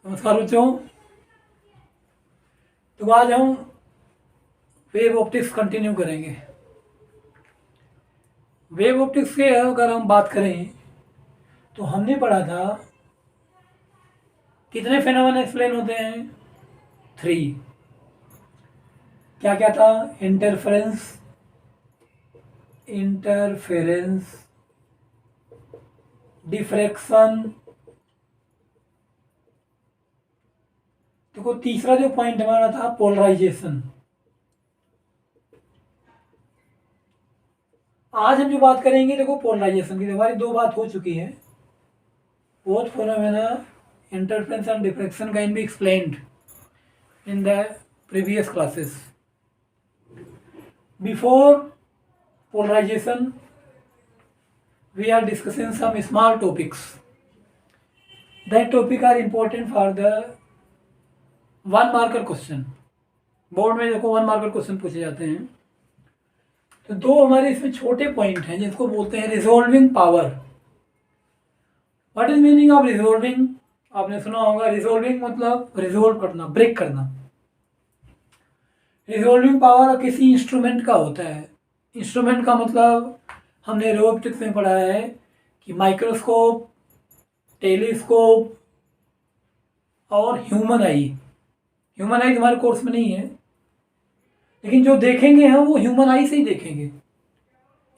नमस्कार बच्चों। तो आज हम वेव ऑप्टिक्स कंटिन्यू करेंगे। वेव ऑप्टिक्स के अगर हम बात करें तो हमने पढ़ा था कितने फेनोमेना एक्सप्लेन होते हैं? 3। क्या क्या था? Interference, diffraction. देखो तीसरा जो पॉइंट हमारा था पोलराइजेशन। आज हम जो बात करेंगे देखो पोलराइजेशन की, हमारी 2 बात हो चुकी है। Both phenomena interference and diffraction can be explained in the previous classes. Before polarization, we are discussing some small topics. That topic are important for the 1 marker question. Board में देखो 1 मार्कर क्वेश्चन पूछे जाते हैं। तो 2 हमारे इसमें छोटे point हैं जिसको बोलते हैं resolving power. What is meaning of resolving? आपने सुना होगा रिजोल्विंग मतलब रिजोल्व करना, ब्रेक करना। रिजोल्विंग पावर किसी इंस्ट्रूमेंट का होता है। इंस्ट्रूमेंट का मतलब हमने रोबोटिक्स में पढ़ा है कि माइक्रोस्कोप, टेलीस्कोप और ह्यूमन आई हमारे कोर्स में नहीं है, लेकिन जो देखेंगे हम वो ह्यूमन आई से ही देखेंगे।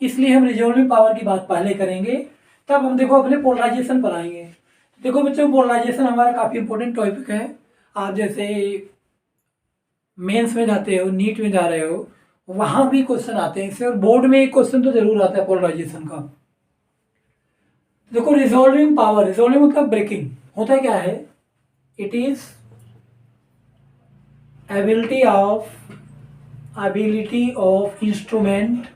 इसलिए हम रिजोल्विंग पावर की बात पहले करेंगे, तब हम देखो अपने पोलराइजेशन पर आएंगे। देखो बच्चों, पोलराइजेशन हमारा काफ़ी इंपॉर्टेंट टॉपिक है। आप जैसे मेंस में जाते हो, नीट में जा रहे हो, वहाँ भी क्वेश्चन आते हैं इससे, और बोर्ड में एक क्वेश्चन तो जरूर आता है पोलराइजेशन का। देखो रिजोल्विंग पावर, रिजोल्विंग मतलब ब्रेकिंग। होता क्या है? It is ability of instrument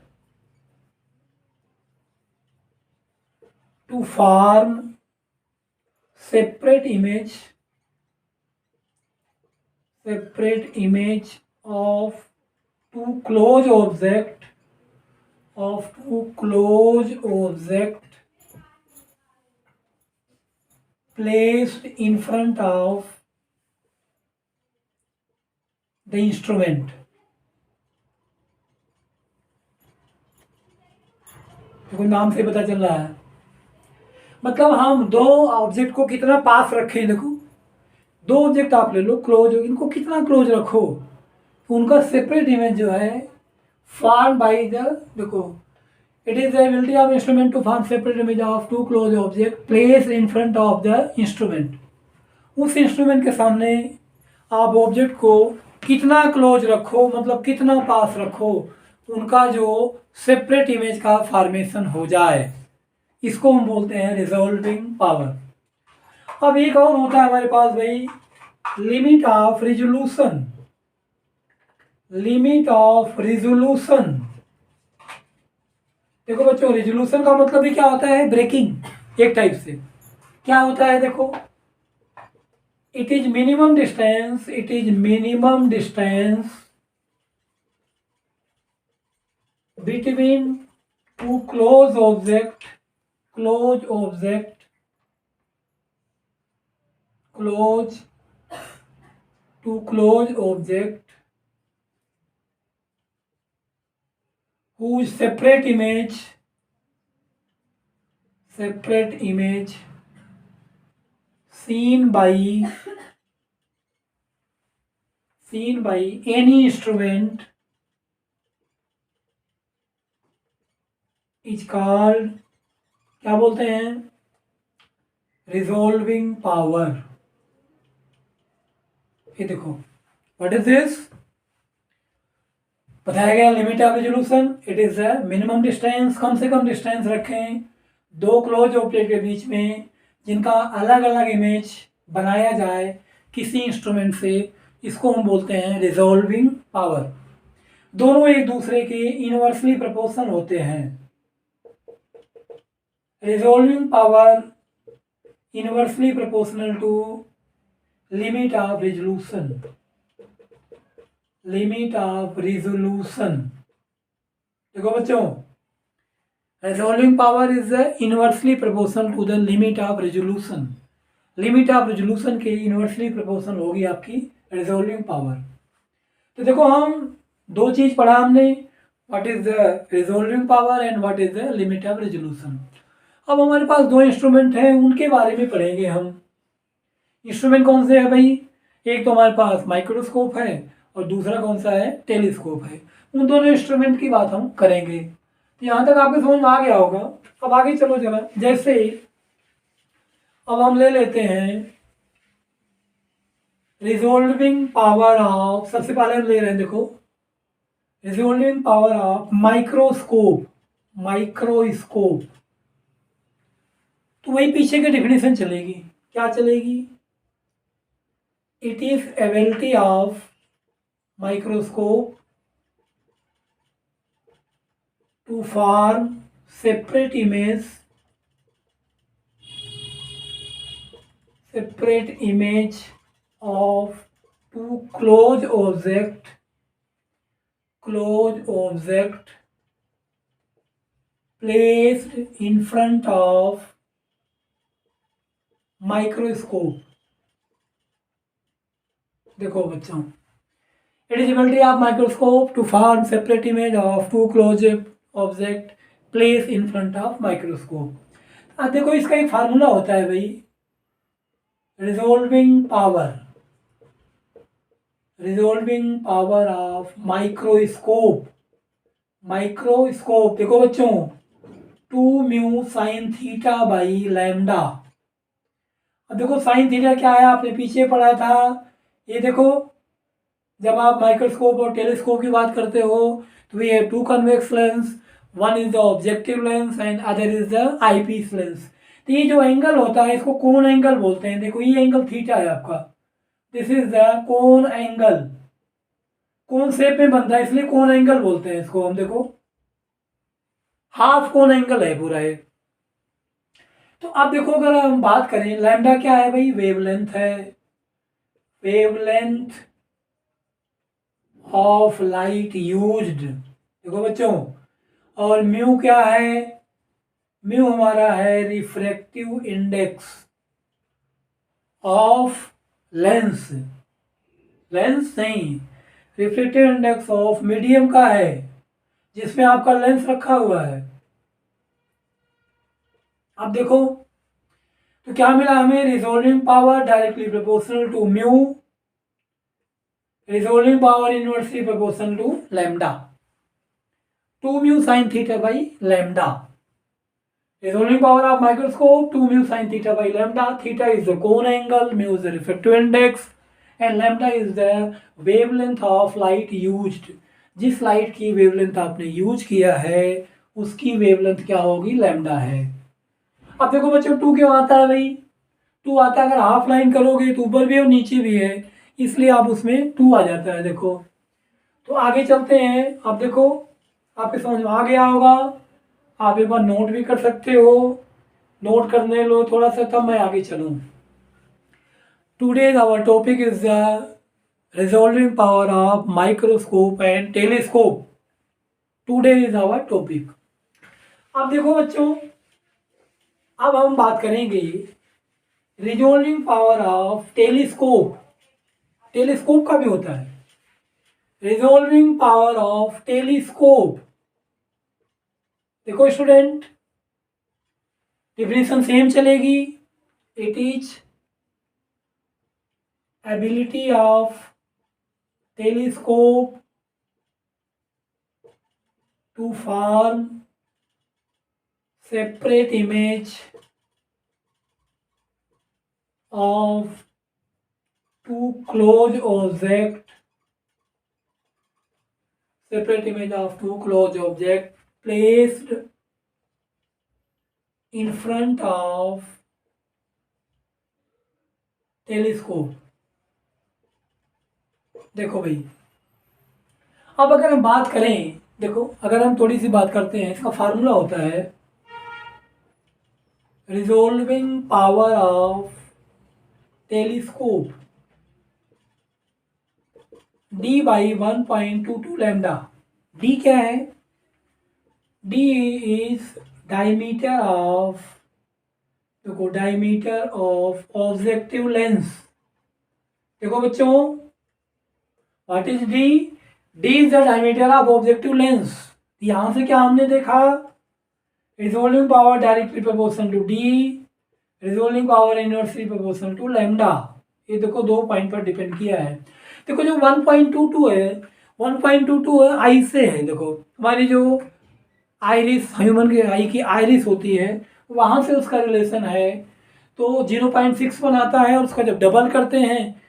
to form separate image of two close object placed in front of the instrument. देखो नाम से पता चल रहा है, मतलब हम 2 ऑब्जेक्ट को कितना पास रखें। देखो 2 ऑब्जेक्ट आप ले लो क्लोज, इनको कितना क्लोज रखो, उनका सेपरेट इमेज जो है फॉर्म बाय द, देखो it is the ability of instrument to form separate image of 2 close object place in front of the instrument. उस इंस्ट्रूमेंट के सामने आप ऑब्जेक्ट को कितना क्लोज रखो, मतलब कितना पास रखो, उनका जो सेपरेट इमेज का फॉर्मेशन हो जाए, इसको हम बोलते हैं रिजोल्विंग पावर। अब एक और होता है हमारे पास भाई, लिमिट ऑफ रिजोल्यूशन। देखो बच्चों, रिजोल्यूशन का मतलब भी क्या होता है? ब्रेकिंग एक टाइप से। क्या होता है देखो, it is minimum distance between two close object whose separate image seen by any instrument is called, क्या बोलते हैं? Resolving power. ये देखो, व्हाट इज दिस? बताया गया limit of resolution, it is the minimum distance. कम से कम डिस्टेंस रखें 2 क्लोज ऑब्जेक्ट के बीच में जिनका अलग अलग इमेज बनाया जाए किसी इंस्ट्रूमेंट से, इसको हम बोलते हैं रिजोल्विंग पावर। दोनों एक दूसरे के इनवर्सली प्रोपोर्शनल होते हैं। Resolving power inversely proportional to limit of resolution. देखो बच्चों, resolving power is inversely proportional to the limit of resolution. Limit of resolution के इन्वर्सली प्रोपोर्शनल होगी आपकी रिजोल्विंग पावर। तो देखो हम दो चीज़ पढ़ा हमने, what is the resolving power and what is the limit of resolution. अब हमारे पास दो इंस्ट्रूमेंट हैं, उनके बारे में पढ़ेंगे हम। इंस्ट्रूमेंट कौन से है भाई? एक तो हमारे पास माइक्रोस्कोप है और दूसरा कौन सा है? टेलीस्कोप है। उन दोनों इंस्ट्रूमेंट की बात हम करेंगे। यहाँ तक आपको समझ में आ गया होगा। अब आगे चलो जरा, जैसे अब हम ले लेते हैं रिजोल्विंग पावर ऑफ, सबसे पहले हम ले रहे हैं देखो resolving power of microscope. Microscope तो वही पीछे की डेफिनेशन चलेगी। क्या चलेगी? It is ability of microscope to form separate image of two close object placed in front of microscope। देखो बच्चों, it is ability of microscope to form separate image of two close object place in front of microscope. अब देखो इसका एक formula होता है भाई, resolving power of microscope. देखो बच्चों 2 mu sine theta by lambda. अब देखो साइन थीटा क्या है, आपने पीछे पढ़ा था। ये देखो जब आप माइक्रोस्कोप और टेलीस्कोप की बात करते हो तो we have two convex lens, one is the objective lens and other is the eyepiece lens. तो ये जो एंगल होता है इसको कोन एंगल बोलते हैं। देखो ये एंगल थीटा है आपका, this is the cone angle. Cone shape में बनता है इसलिए कोन एंगल बोलते हैं इसको हम। देखो हाफ कोन एंगल है पूरा ये। तो अब देखो अगर हम बात करें लैम्डा क्या है भाई? वेवलेंथ है, वेवलेंथ ऑफ लाइट यूज्ड। देखो बच्चों, और म्यू क्या है? म्यू हमारा है रिफ्रैक्टिव इंडेक्स ऑफ लेंस नहीं, रिफ्रैक्टिव इंडेक्स ऑफ मीडियम का है जिसमें आपका लेंस रखा हुआ है। अब देखो तो क्या मिला हमें? Resolving power directly proportional to mu, resolving power inversely proportional to lambda, 2 mu sine theta by lambda. Resolving power of microscope 2 mu sin theta by lambda. Theta is the cone angle, mu is the refractive index and lambda is the wavelength of light used। जिस light की wavelength आपने use किया है उसकी wavelength क्या होगी? Lambda है। अब देखो बच्चों 2 क्यों आता है भाई? 2 आता है अगर हाफ लाइन करोगे तो ऊपर भी है और नीचे भी है, इसलिए आप उसमें 2 आ जाता है। देखो तो आगे चलते हैं। अब देखो आपके समझ में आ गया होगा, आप एक बार नोट भी कर सकते हो, नोट करने लो थोड़ा सा तब मैं आगे चलूँ। Today our topic is the resolving power of microscope and telescope. Today is our topic. अब देखो बच्चों, अब हम बात करेंगे resolving power of telescope. Telescope का भी होता है रिजोल्विंग पावर ऑफ टेलीस्कोप। देखो स्टूडेंट, डिफिनेशन सेम चलेगी। It is ability of telescope to form separate image of two close object, separate image of two closed objects placed in front of telescope। देखो भाई, अब अगर हम बात करें, देखो अगर हम थोड़ी सी बात करते हैं, इसका फार्मूला होता है resolving power of telescope d by 1.22 lambda. d क्या है? d इज डायमीटर ऑफ देखो डायमीटर ऑफ ऑब्जेक्टिव लेंस, देखो बच्चों what is D, D is the diameter of objective lens. यहां से क्या हमने देखा, resolving power directly proportional to D, resolving power inversely proportional to lambda. ये देखो दो पॉइंट पर डिपेंड किया है। देखो जो 1.22 है, 1.22 है आई से है। देखो हमारी जो आइरिस, ह्यूमन के आई की आइरिस होती है वहाँ से उसका रिलेशन है। तो 0.61 आता है और उसका जब डबल करते हैं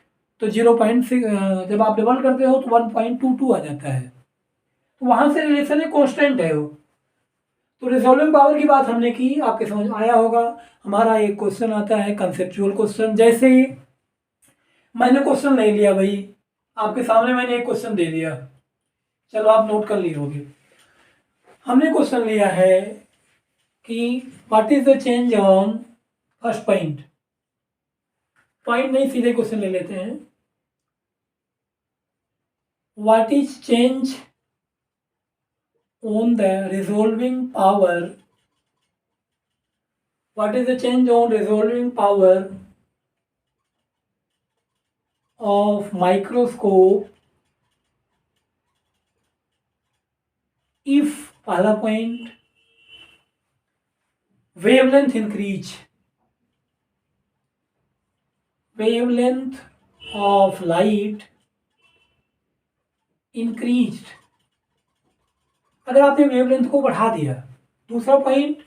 तो 0.6, जब आप डबल करते हो तो 1.22 आ जाता है। तो वहाँ से रिलेशन है, कॉन्स्टेंट है वो। तो रिजॉल्विंग पावर की बात हमने की, आपके समझ में आया होगा। हमारा एक क्वेश्चन आता है कंसेप्चुअल क्वेश्चन। जैसे ही मैंने क्वेश्चन ले लिया भाई, आपके सामने मैंने एक क्वेश्चन दे दिया, चलो आप नोट कर लिए होगे। हमने क्वेश्चन लिया है कि what is the change on first point, point नहीं सीधे क्वेश्चन ले लेते हैं। What is change on the resolving power, what is the change on resolving power of microscope if, पहला point, wavelength increase, wavelength of light increased, अगर आपने wavelength को बढ़ा दिया। दूसरा पॉइंट,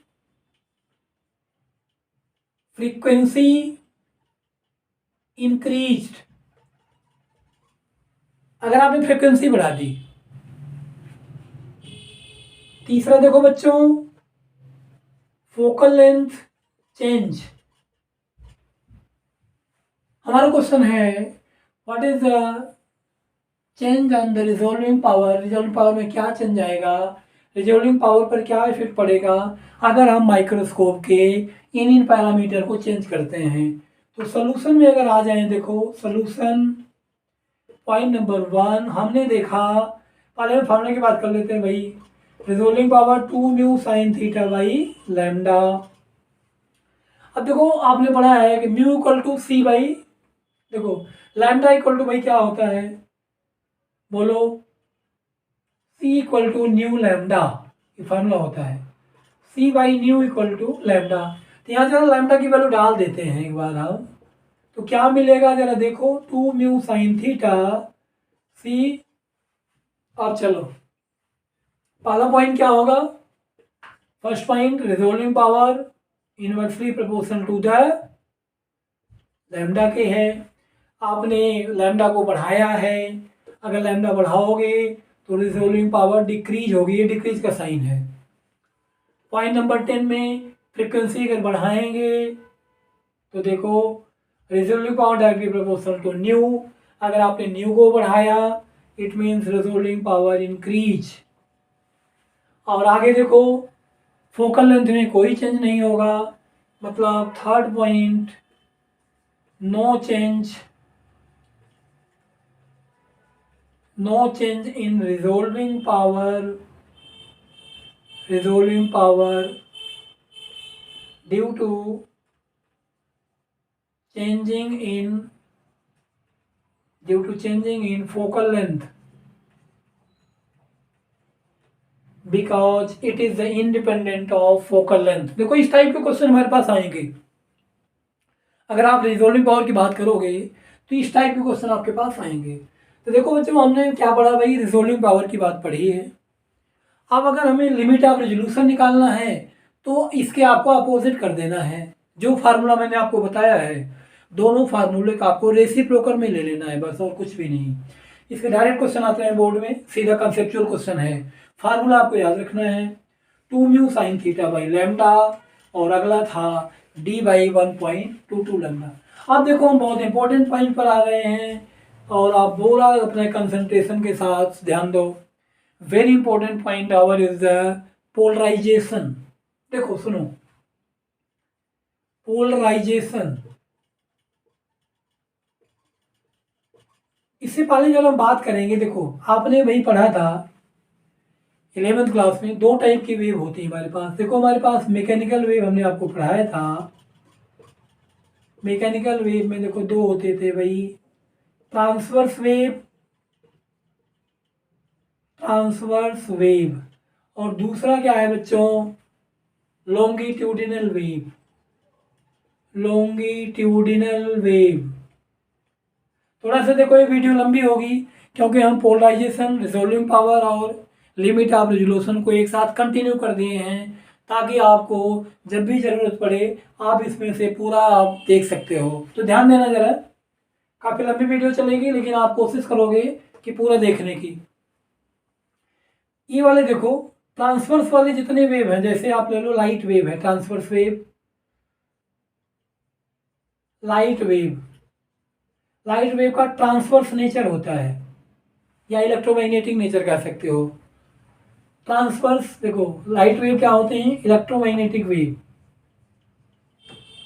फ्रीक्वेंसी इंक्रीज्ड, अगर आपने फ्रीक्वेंसी बढ़ा दी। तीसरा देखो बच्चों, फोकल लेंथ चेंज। हमारा क्वेश्चन है what is the change on the resolving power, resolving power में क्या चेंज आएगा, रिजॉल्विंग पावर पर क्या इफेक्ट पड़ेगा अगर हम माइक्रोस्कोप के इन पैरामीटर को चेंज करते हैं। तो सोल्यूशन में अगर आ जाएं, देखो सोल्यूशन पॉइंट नंबर 1 हमने देखा, पहले हम फार्मूले की बात कर लेते हैं भाई। Resolving power 2 mu sine theta by lambda. अब देखो आपने पढ़ा है कि mu equal to c by, देखो लैम्डा इक्वल टू भाई क्या होता है, बोलो, c equal to nu lambda, ये फार्मूला होता है। C by nu equal to lambda. तो यहाँ जरा लैम्डा की वैल्यू डाल देते हैं एक बार हम, तो क्या मिलेगा जरा देखो, 2 म्यू साइन थीटा सी। अब चलो पहला पॉइंट क्या होगा, first point resolving power inversely proportional to the lambda के है। आपने लैम्डा को बढ़ाया है, अगर लैम्डा बढ़ाओगे तो रिजॉल्विंग पावर डिक्रीज होगी, ये डिक्रीज का साइन है। पॉइंट नंबर 10 में फ्रीक्वेंसी अगर बढ़ाएंगे तो देखो resolving power directly proportional to mu, अगर आपने न्यू को बढ़ाया it means resolving power increase. और आगे देखो फोकल लेंथ में कोई चेंज नहीं होगा, मतलब third point, no change, no change in resolving power due to changing in focal length because it is the independent of focal length। देखो इस टाइप के क्वेश्चन हमारे पास आएंगे, अगर आप रिजॉल्विंग पावर की बात करोगे तो इस टाइप के क्वेश्चन आपके पास आएंगे। तो देखो बच्चों हमने क्या पढ़ा भाई, रिजॉल्विंग पावर की बात पढ़ी है। अब अगर हमें लिमिट ऑफ रेजोल्यूशन निकालना है तो इसके आपको अपोजिट कर देना है। जो फार्मूला मैंने आपको बताया है, दोनों फार्मूले का आपको रेसिप्रोकल में ले लेना है बस, और कुछ भी नहीं। इसके डायरेक्ट क्वेश्चन आते हैं बोर्ड में, सीधा कंसेप्चुअल क्वेश्चन है। फार्मूला आपको याद रखना है 2 mu sine theta by lambda, और अगला था डी बाई 1.22 लैम्डा। अब देखो हम बहुत इंपॉर्टेंट पॉइंट पर आ गए हैं, और आप पूरा अपने कंसंट्रेशन के साथ ध्यान दो। Very important point our is the polarisation. देखो सुनो, पोलराइजेशन, इससे पहले जब हम बात करेंगे, देखो आपने वही पढ़ा था 11th क्लास में, दो टाइप की वेव होती है हमारे पास। देखो हमारे पास मैकेनिकल वेव हमने आपको पढ़ाया था, मैकेनिकल वेव में देखो दो होते थे भाई, ट्रांसवर्स वेव, ट्रांसवर्स वेव, और दूसरा क्या है बच्चों, लॉन्गिट्यूडिनल वेव, लॉन्गिट्यूडिनल वेव। थोड़ा सा देखो ये वीडियो लंबी होगी क्योंकि हम पोलराइजेशन, रिजोल्विंग पावर और लिमिट ऑफ रेजोल्यूशन को एक साथ कंटिन्यू कर दिए हैं, ताकि आपको जब भी ज़रूरत पड़े आप इसमें से पूरा आप देख सकते हो। तो ध्यान देना ज़रा, काफ़ी लंबी वीडियो चलेगी लेकिन आप कोशिश करोगे कि पूरा देखने की। ये वाले देखो ट्रांसवर्स वाले जितने वेव हैं, जैसे आप ले लो लाइट वेव है, transverse wave, light wave, light wave का ट्रांसवर्स नेचर होता है या इलेक्ट्रोमैग्नेटिक नेचर कह सकते हो। ट्रांसवर्स देखो लाइट वेव क्या होते हैं, इलेक्ट्रोमैग्नेटिक वेव,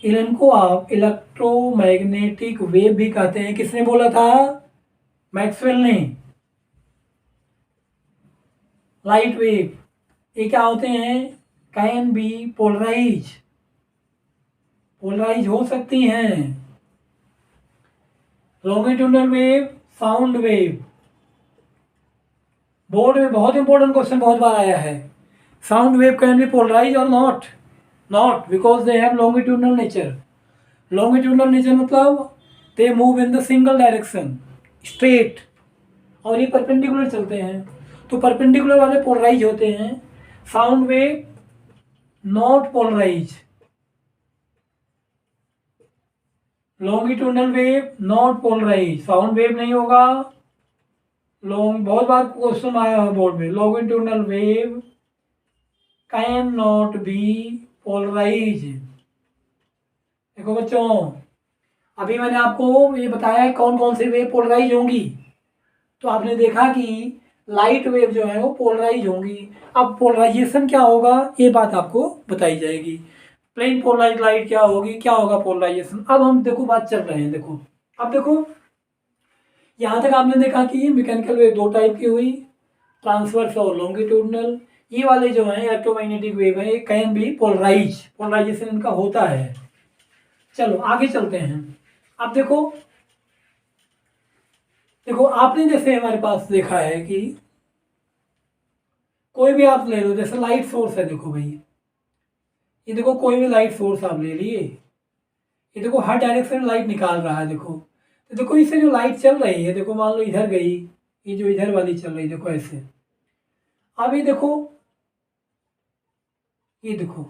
इनको आप इलेक्ट्रोमैग्नेटिक वेव भी कहते हैं। किसने बोला था, मैक्सवेल ने। लाइट वेव ये क्या होते हैं, कैन बी पोलराइज, पोलराइज हो सकती हैं। Longitudinal wave, sound wave, board में बहुत इंपॉर्टेंट क्वेश्चन बहुत बार आया है। Sound wave can be polarise और not, not because they have longitudinal nature. Longitudinal nature मतलब they move in the single direction straight, और ये परपेंडिकुलर चलते हैं, तो परपेंडिकुलर वाले पोलराइज होते हैं। Sound wave not polarise, longitudinal wave not polarise, sound wave नहीं होगा। लॉन्ग बहुत बार क्वेश्चन आया है बोर्ड में, longitudinal wave can not be polarise. देखो बच्चों, अभी मैंने आपको ये बताया कौन कौन से वेव पोलराइज होंगी, तो आपने देखा कि लाइट वेव जो है वो पोलराइज होंगी। अब पोलराइजेशन क्या होगा ये बात आपको बताई जाएगी। प्लेन पोलराइज लाइट क्या होगी, क्या होगा पोलराइजेशन। अब हम देखो बात चल रहे हैं, देखो अब देखो यहाँ तक आपने देखा कि मैकेनिकल वेव दो टाइप की हुई, ट्रांसवर्स और लॉन्गिट्यूडनल। ये वाले जो हैं इलेक्ट्रोमैग्नेटिक वेव है, कैन बी पोलराइज, पोलराइजेशन इनका होता है। चलो आगे चलते हैं। अब देखो, देखो आपने जैसे हमारे पास देखा है कि कोई भी आप ले लो, जैसे लाइट सोर्स है, देखो भाई ये देखो कोई भी लाइट सोर्स आप ले लिए, ये देखो हर डायरेक्शन में लाइट निकाल रहा है। देखो तो देखो इससे जो लाइट चल रही है, देखो मान लो इधर गई, ये जो इधर वाली चल रही, देखो ऐसे। अब ये देखो, ये देखो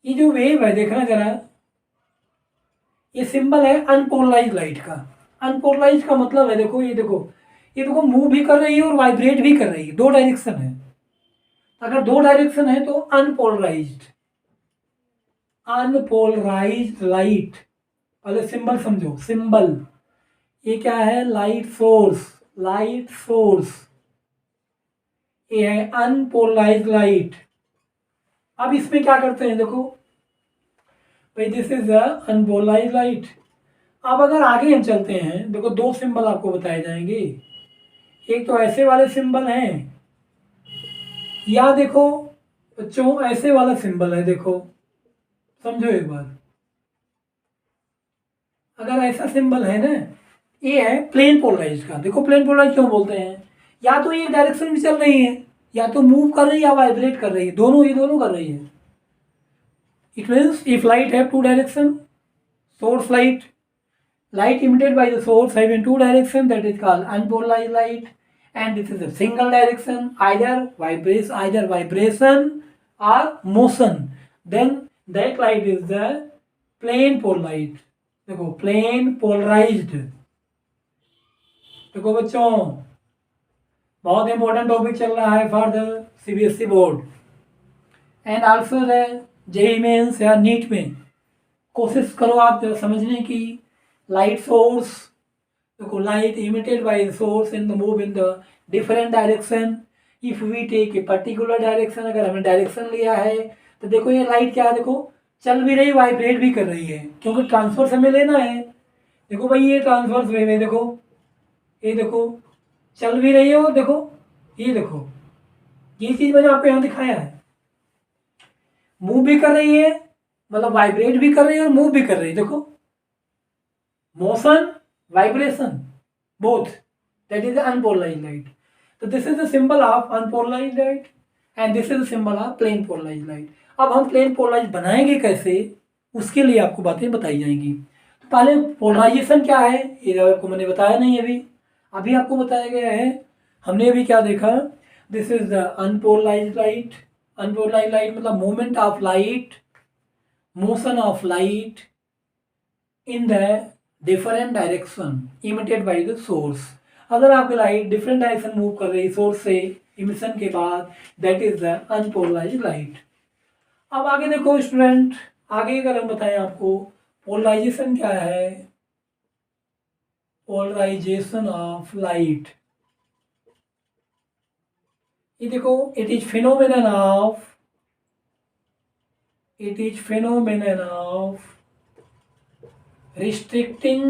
ये जो वेव है, देखना जरा, ये सिंबल है अनपोलराइज लाइट का। अनपोलराइज का मतलब है, देखो ये देखो, ये देखो मूव भी कर रही है और वाइब्रेट भी कर रही है, दो डायरेक्शन है। अगर दो डायरेक्शन है तो अनपोलराइज्ड, अनपोलराइज्ड लाइट। पहले सिंबल समझो, सिंबल ये क्या है, लाइट सोर्स, लाइट सोर्स, ये है अनपोलराइज्ड लाइट। अब इसमें क्या करते हैं, देखो भाई this is the unpolarised light. अब अगर आगे हम चलते हैं, देखो दो सिंबल आपको बताए जाएंगे, एक तो ऐसे वाले सिंबल हैं, या देखो बच्चों ऐसे वाला सिंबल है। देखो समझो एक बार, अगर ऐसा सिंबल है ना, ये है प्लेन पोलराइज का। देखो प्लेन पोलराइज क्यों बोलते हैं, या तो ये डायरेक्शन में चल रही है, या तो मूव कर रही है या वाइब्रेट कर रही है, दोनों ये दोनों कर रही है। It means if light have two direction, source light, light emitted by the source having two direction, that is called unpolarized light, and this is a single direction, either vibration or motion, then that light is the plane polarized। देखो plane polarised. देखो बच्चों बहुत important topic चल रहा है for the CBSE board and also the JEE mains या NEET में। कोशिश करो आप समझने की। लाइट सोर्स, देखो light emitted by source in the move in the different direction. If we take a particular direction, अगर हमने डायरेक्शन लिया है तो देखो ये लाइट क्या है, देखो चल भी रही, वाइब्रेट भी कर रही है, क्योंकि ट्रांसफर्स हमें लेना है। देखो भाई ये ट्रांसफर्स वेव है, देखो ये देखो चल भी रही है, और देखो ये देखो ये चीज मैंने आपको यहाँ दिखाया है, मूव भी कर रही है, मतलब वाइब्रेट भी कर रही है और मूव भी कर रही है। देखो motion, vibration, both. That is the unpolarized light. So this is the symbol of unpolarized light and this is the symbol of plain polarized light. अब हम प्लेन पोलराइज बनाएंगे कैसे, उसके लिए आपको बातें बताई जाएंगी। तो पहले पोलराइजेशन क्या है ये आपको मैंने बताया नहीं, अभी आपको बताया गया है। हमने अभी क्या देखा, this is the unpolarised light. Unpolarised light मतलब movement of light, motion of light in the different direction emitted by the source. अगर आपकी लाइट डिफरेंट डायरेक्शन मूव कर रही सोर्स से इमिशन के बाद, that is the unpolarised light. अब आगे देखो स्टूडेंट, आगे अगर हम बताएं आपको पोलराइजेशन क्या है, पोलराइजेशन ऑफ लाइट, ये देखो it is phenomenon of restricting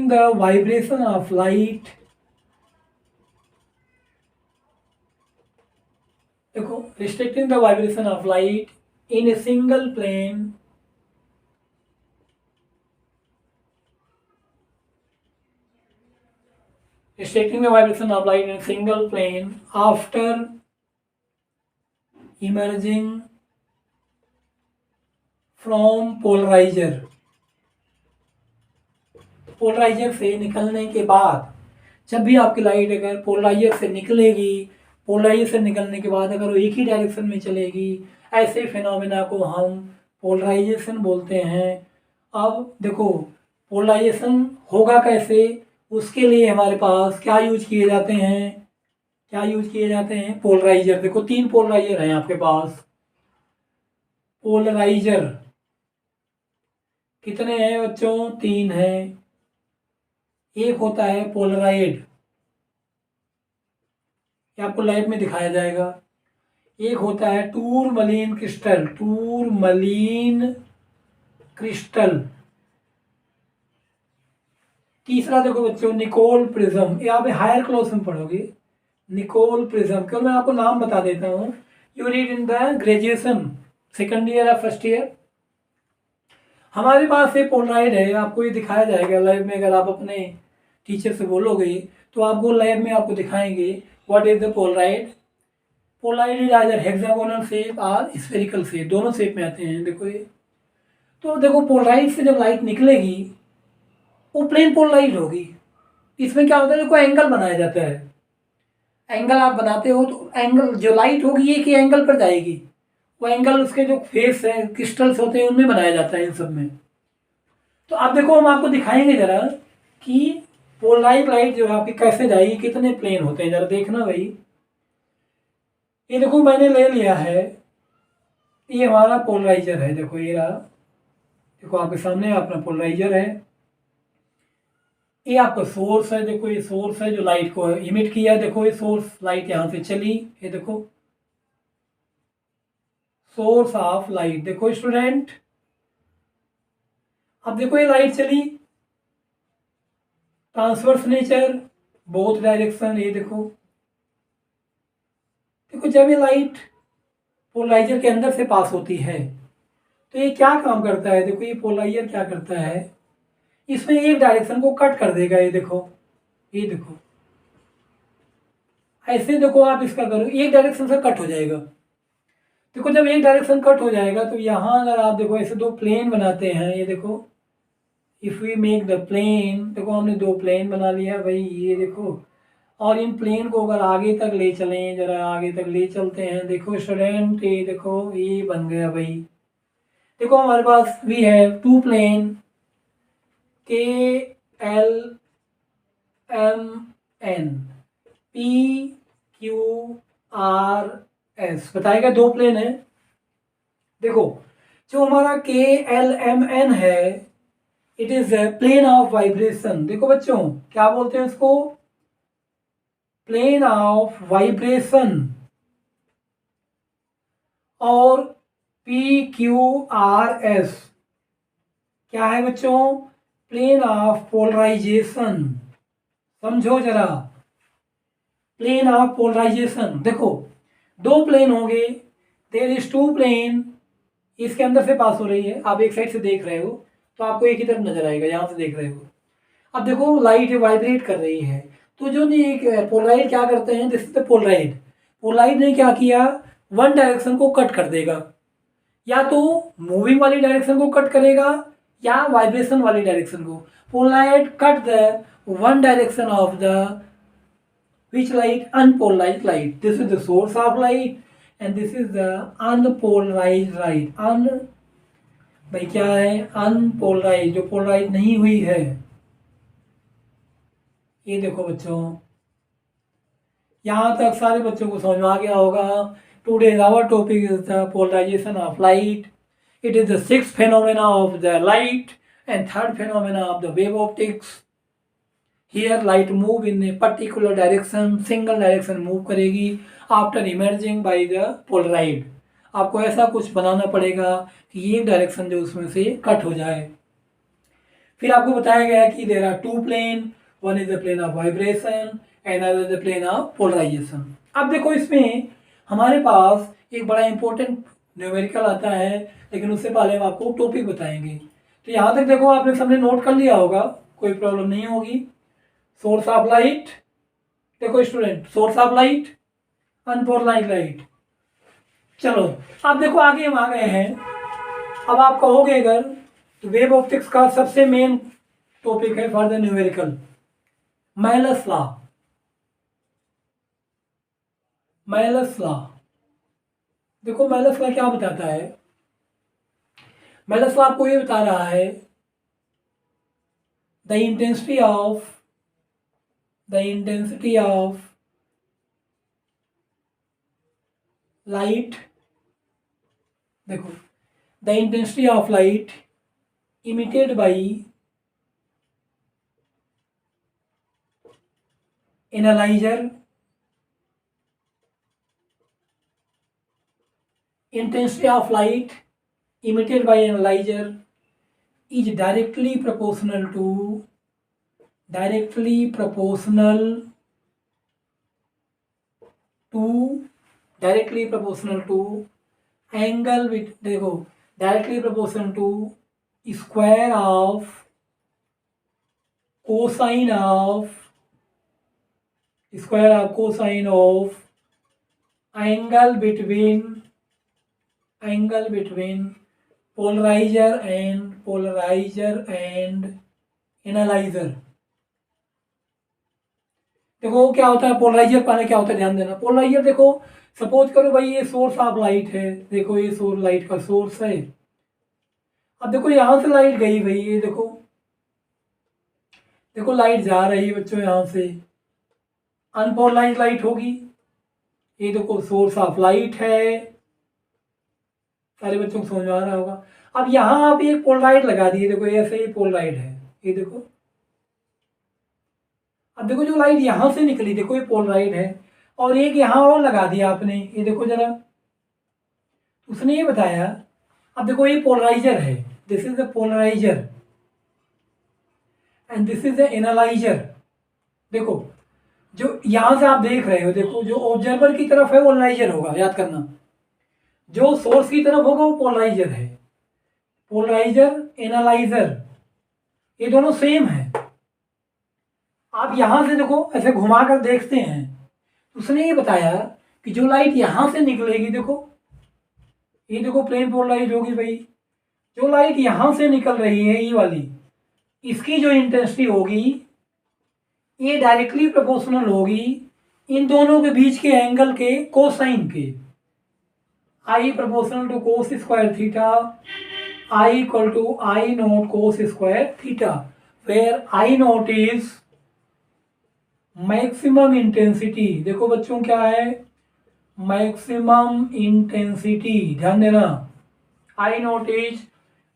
the vibration of light, देखो restricting the vibration of light in a single plane after emerging from polarizer से निकलने के बाद, जब भी आपकी लाइट अगर पोलराइजर से निकलेगी, पोलराइजर से निकलने के बाद अगर वो एक ही डायरेक्शन में चलेगी, ऐसे फिनोमेना को हम पोलराइजेशन बोलते हैं। अब देखो पोलराइजेशन होगा कैसे, उसके लिए हमारे पास क्या यूज किए जाते हैं, पोलराइजर। देखो 3 पोलराइजर हैं आपके पास। पोलराइजर कितने हैं बच्चों, 3 हैं। एक होता है पोलराइड, ये आपको लैब में दिखाया जाएगा। एक होता है टूरमलीन क्रिस्टल। तीसरा देखो बच्चों निकोल प्रिज्म, ये आप हायर क्लास में पढ़ोगे, निकोल प्रिज्म। केवल मैं आपको नाम बता देता हूँ, you read in the graduation second year या फर्स्ट ईयर। हमारे पास ये पोलराइड है, आपको ये दिखाया जाएगा लैब में। अगर आप अपने टीचर से बोलोगे तो आपको लैब में आपको दिखाएंगे what is the Polaroid. Polaroid is either hexagonal shape और स्फेरिकल शेप, दोनों शेप में आते हैं। देखो ये, तो देखो पोलराइड से जब लाइट निकलेगी वो प्लेन पोलराइड होगी। इसमें क्या होता है, देखो एंगल बनाया जाता है। एंगल आप बनाते हो तो एंगल जो लाइट होगी एक ही एंगल पर जाएगी, वो एंगल उसके जो फेस है क्रिस्टल्स होते हैं उनमें बनाया जाता है, इन सब में। तो अब देखो हम आपको दिखाएंगे जरा कि पोलराइड लाइट जो है आपकी कैसे जाएगी, कितने प्लेन होते हैं, जरा देखना भाई। ये देखो मैंने ले लिया है, ये हमारा पोलराइजर है। देखो ये रहा, देखो आपके सामने अपना पोलराइजर है। ये आपका सोर्स है, देखो ये सोर्स है जो लाइट को इमिट किया। देखो ये सोर्स लाइट यहाँ से चली, ये देखो सोर्स ऑफ लाइट। देखो स्टूडेंट, अब देखो ये लाइट चली, ट्रांसवर्स नेचर, बोथ डायरेक्शन। ये देखो जब ये लाइट पोलराइजर के अंदर से पास होती है तो ये क्या काम करता है, देखो ये पोलराइजर क्या करता है, इसमें एक डायरेक्शन को कट कर देगा। ये देखो ऐसे देखो आप इसका करो, एक डायरेक्शन से कट हो जाएगा। देखो जब एक डायरेक्शन कट हो जाएगा तो यहाँ अगर आप देखो ऐसे 2 प्लेन बनाते हैं, ये देखो if we make the plane, देखो हमने 2 प्लेन बना लिया भाई, ये देखो। और इन प्लेन को अगर आगे तक ले चलें, जरा आगे तक ले चलते हैं। देखो स्टूडेंट, ये देखो ये बन गया भाई। देखो हमारे पास we have 2 plane KLMN, PQRS बताएगा, 2 प्लेन है। देखो जो हमारा KLMN है, it is plane of vibration. देखो बच्चों क्या बोलते हैं इसको, प्लेन ऑफ वाइब्रेशन। और PQRS क्या है बच्चों, प्लेन ऑफ पोलराइजेशन। समझो जरा, प्लेन ऑफ पोलराइजेशन। देखो 2 प्लेन होंगे, देयर इज 2 प्लेन इसके अंदर से पास हो रही है, आप एक साइड से देख रहे हो तो आपको एक ही तरफ नजर आएगा, यहाँ से देख रहे हो। अब देखो लाइट वाइब्रेट कर रही है, तो जो नहीं एक पोलराइड क्या करते हैं, this is the Polaroid. Polaroid ने क्या किया, वन डायरेक्शन को कट कर देगा, या तो मूविंग वाली डायरेक्शन को कट करेगा या वाइब्रेशन वाली डायरेक्शन को। Polaroid cut the one direction of the which light, unpolarized light. This is the source of light and this is the unpolarized light. भाई क्या है, अनपोलराइज, जो पोलराइज नहीं हुई है। ये देखो बच्चों, यहाँ तक सारे बच्चों को समझ में आ गया होगा। Today our topic is the polarisation of light. It is the sixth phenomena of the light and third phenomena of the wave optics. Here light move in a particular direction, single direction move करेगी after emerging by the polaroid। आपको ऐसा कुछ बनाना पड़ेगा कि ये direction जो उसमें से कट हो जाए। फिर आपको बताया गया कि there are two plane, one is the plane of vibration and other the plane of polarisation. अब देखो इसमें हमारे पास एक बड़ा इंपॉर्टेंट न्यूमेरिकल आता है, लेकिन उससे पहले हम आपको टॉपिक बताएंगे। तो यहाँ तक देखो आपने सबने नोट कर लिया होगा, कोई प्रॉब्लम नहीं होगी। सोर्स ऑफ लाइट, देखो student, source of light, unpolarised light. चलो अब देखो आगे हम आ गए हैं। अब आप कहोगे अगर, तो वेव ऑप्टिक्स का सबसे मेन टॉपिक है for the numerical, malleus law. Malleus law, देखो मैलस लॉ क्या बताता है। मैलस लॉ आपको ये बता रहा है द इंटेंसिटी ऑफ light, देखो the intensity of light emitted by analyzer, intensity of light emitted by analyzer is directly proportional to angle with, देखो directly proportional to square of cosine of angle between polarizer and analyzer। देखो क्या होता है polariser, पहले क्या होता है ध्यान देना। पोलराइजर देखो, सपोज करो भाई ये सोर्स ऑफ लाइट है, देखो ये सोर्स, लाइट का सोर्स है। अब देखो यहाँ से लाइट गई भाई, ये देखो लाइट जा रही है बच्चों यहाँ से, अनपोलराइज्ड लाइट होगी। ये देखो सोर्स ऑफ लाइट है, सारे बच्चों को समझ में आ रहा होगा। अब यहाँ आप एक पोलराइड लगा दिए, देखो ऐसे ही पोलराइड है, ये देखो। अब देखो जो लाइट यहाँ से निकली, देखो ये पोलराइड है, और एक यहाँ और लगा दिया आपने, ये देखो जरा, उसने ये बताया। अब देखो ये पोलराइजर है, this is the polariser and this is the analyser. देखो जो यहाँ से आप देख रहे हो, देखो जो ऑब्जर्वर की तरफ है वो एनालाइजर होगा, याद करना। जो सोर्स की तरफ होगा वो पोलराइजर है। पोलराइजर, एनालाइजर, ये दोनों सेम है। आप यहां से देखो ऐसे घुमाकर देखते हैं, उसने ये बताया कि जो लाइट यहां से निकलेगी, देखो ये देखो प्लेन पोलराइज होगी भाई। जो लाइट यहां से निकल रही है ये वाली, इसकी जो इंटेंसिटी होगी ये डायरेक्टली प्रोपोर्शनल होगी इन दोनों के बीच के एंगल के कोसाइन के। I proportional to cos square theta, I equal to I naught cos square theta, where I naught is maximum intensity. देखो बच्चों क्या है, मैक्सिमम इंटेंसिटी, ध्यान देना। I naught is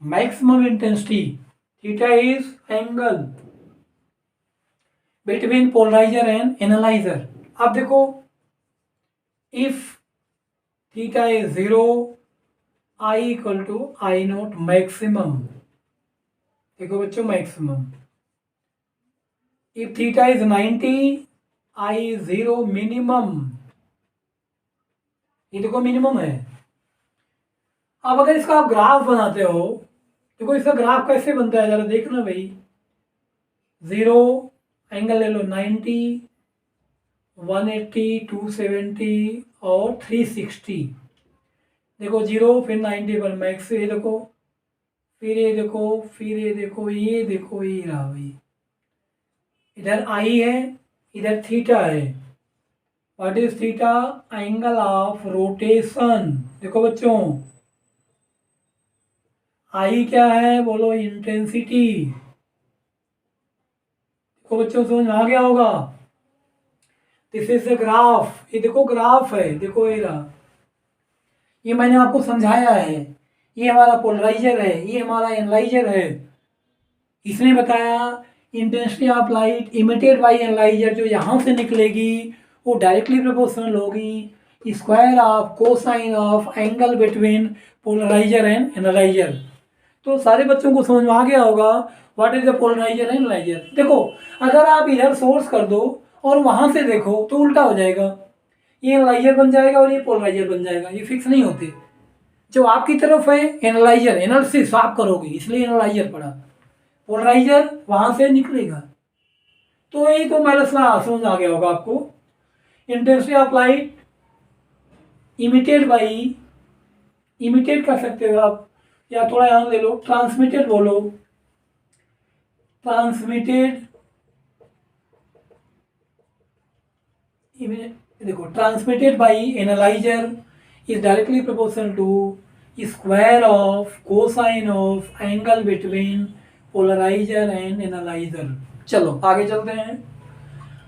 maximum intensity, theta is angle between polariser and analyser. अब देखो if theta is 0, I equal to I naught maximum. देखो बच्चों maximum. If theta is 90, I is 0, minimum। ये देखो मिनिमम है। अब अगर इसका आप ग्राफ बनाते हो, देखो इसका ग्राफ कैसे बनता है जरा देखना भाई। 0 एंगल ले लो 90, 180, 270 और 360। देखो 0 फिर 90 पर मैक्स, ये देखो, फिर ये देखो, फिर ये देखो, ये देखो, ये रहा भाई। इधर आई है, इधर थीटा है। What is theta? Angle of rotation. देखो बच्चों, आई क्या है बोलो? इंटेंसिटी। देखो बच्चों समझ में आ गया होगा। This is the graph. ये देखो ग्राफ है, देखो ये रहा। ये मैंने आपको समझाया है। ये हमारा पोलराइजर है, ये हमारा एनालाइजर है। इसने बताया intensity of light emitted by analyser जो यहाँ से निकलेगी वो डायरेक्टली प्रोपोर्शनल होगी square of cosine of angle between polariser and analyser. तो सारे बच्चों को समझ में आ गया होगा what is the polariser and analyser. देखो अगर आप इधर सोर्स कर दो और वहाँ से देखो तो उल्टा हो जाएगा। ये एनालाइजर बन जाएगा और ये पोलराइजर बन जाएगा, ये फिक्स नहीं होते। जो आपकी तरफ है एनालाइजर, एनालिसिस आप करोगे इसलिए एनालाइजर पड़ा, पोलराइजर वहां से निकलेगा। तो ये तो मेरे समझ आ गया होगा आपको। Intensity of light emitted by, imitate कर सकते हो आप, या थोड़ा यहाँ ले लो, ट्रांसमिटेड बोलो, ट्रांसमिटेड। देखो transmitted by analyser is directly proportional to square of cosine of angle between polarizer and analyzer। चलो आगे चलते हैं।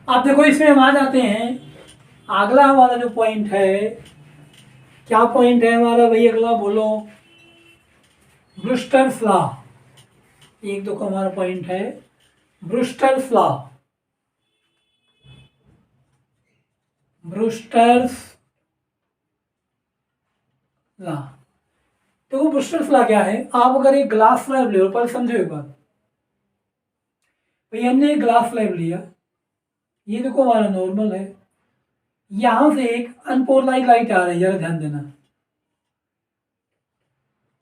अब देखो इसमें हम आ जाते हैं। अगला हमारा जो पॉइंट है, क्या पॉइंट है हमारा भाई अगला बोलो? Brewster's law. एक देखो हमारा पॉइंट है ब्रूस्टर्स लॉ। ब्रूस्टर्स ला। देखो ब्रूस्टर्स ला क्या है? आप अगर एक ग्लास स्लैब ले लो, पहले समझो एक बात भाई। हमने एक ग्लास स्लैब लिया, ये देखो हमारा नॉर्मल है, यहां से एक अनपोलराइज लाइट आ रही है, जरा ध्यान देना।